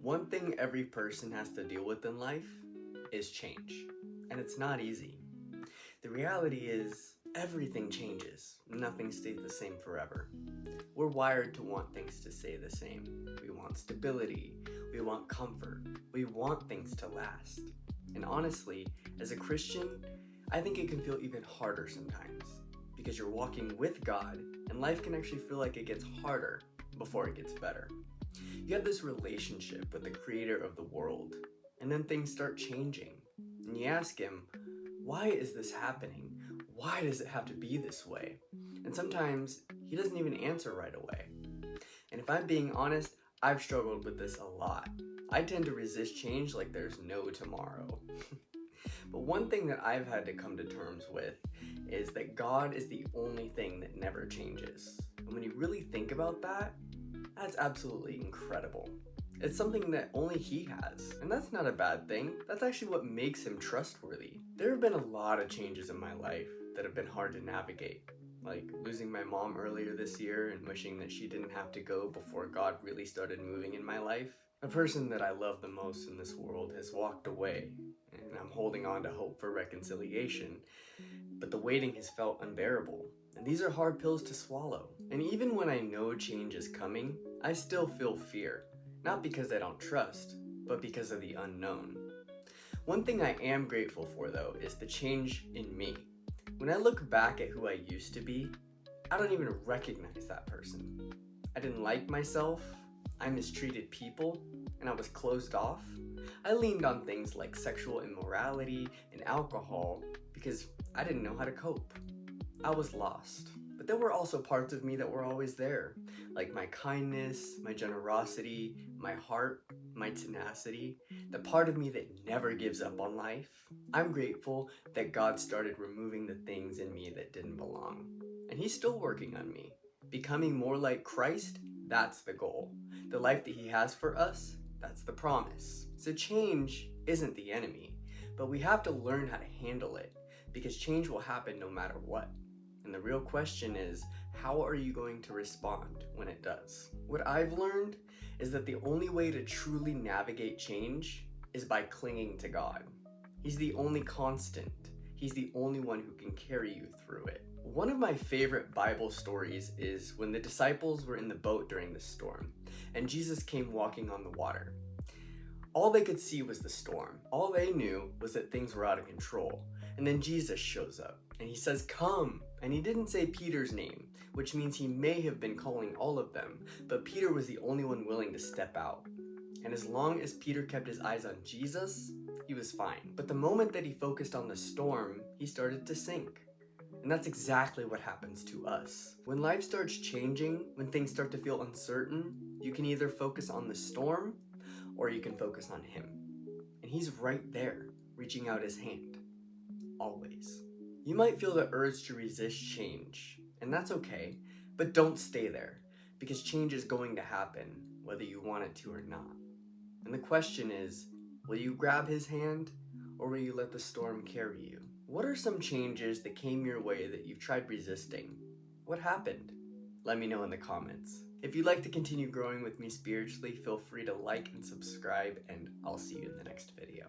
One thing every person has to deal with in life is change, and it's not easy. The reality is, everything changes. Nothing stays the same forever. We're wired to want things to stay the same. We want stability, we want comfort, we want things to last. And honestly, as a Christian, I think it can feel even harder sometimes, because you're walking with God, and life can actually feel like it gets harder before it gets better. You have this relationship with the creator of the world, and then things start changing. And you ask him, why is this happening? Why does it have to be this way? And sometimes he doesn't even answer right away. And if I'm being honest, I've struggled with this a lot. I tend to resist change like there's no tomorrow. But one thing that I've had to come to terms with is that God is the only thing that never changes. And when you really think about that, that's absolutely incredible. It's something that only he has, and that's not a bad thing. That's actually what makes him trustworthy. There have been a lot of changes in my life that have been hard to navigate, like losing my mom earlier this year and wishing that she didn't have to go before God really started moving in my life. The person that I love the most in this world has walked away, and I'm holding on to hope for reconciliation, but the waiting has felt unbearable. And these are hard pills to swallow. And even when I know change is coming, I still feel fear. Not because I don't trust, but because of the unknown. One thing I am grateful for, though, is the change in me. When I look back at who I used to be, I don't even recognize that person. I didn't like myself, I mistreated people, and I was closed off. I leaned on things like sexual immorality and alcohol because I didn't know how to cope. I was lost. But there were also parts of me that were always there, like my kindness, my generosity, my heart, my tenacity, the part of me that never gives up on life. I'm grateful that God started removing the things in me that didn't belong. And he's still working on me. Becoming more like Christ, that's the goal. The life that he has for us, that's the promise. So change isn't the enemy, but we have to learn how to handle it, because change will happen no matter what. And the real question is, how are you going to respond when it does? What I've learned is that the only way to truly navigate change is by clinging to God. He's the only constant. He's the only one who can carry you through it. One of my favorite Bible stories is when the disciples were in the boat during the storm, and Jesus came walking on the water. All they could see was the storm. All they knew was that things were out of control. And then Jesus shows up and he says, "Come." And he didn't say Peter's name, which means he may have been calling all of them, but Peter was the only one willing to step out. And as long as Peter kept his eyes on Jesus, he was fine. But the moment that he focused on the storm, he started to sink. And that's exactly what happens to us. When life starts changing, when things start to feel uncertain, you can either focus on the storm or you can focus on him. And he's right there, reaching out his hand. Always. You might feel the urge to resist change, and that's okay, but don't stay there, because change is going to happen, whether you want it to or not. And the question is, will you grab his hand, or will you let the storm carry you? What are some changes that came your way that you've tried resisting? What happened? Let me know in the comments. If you'd like to continue growing with me spiritually, feel free to like and subscribe, and I'll see you in the next video.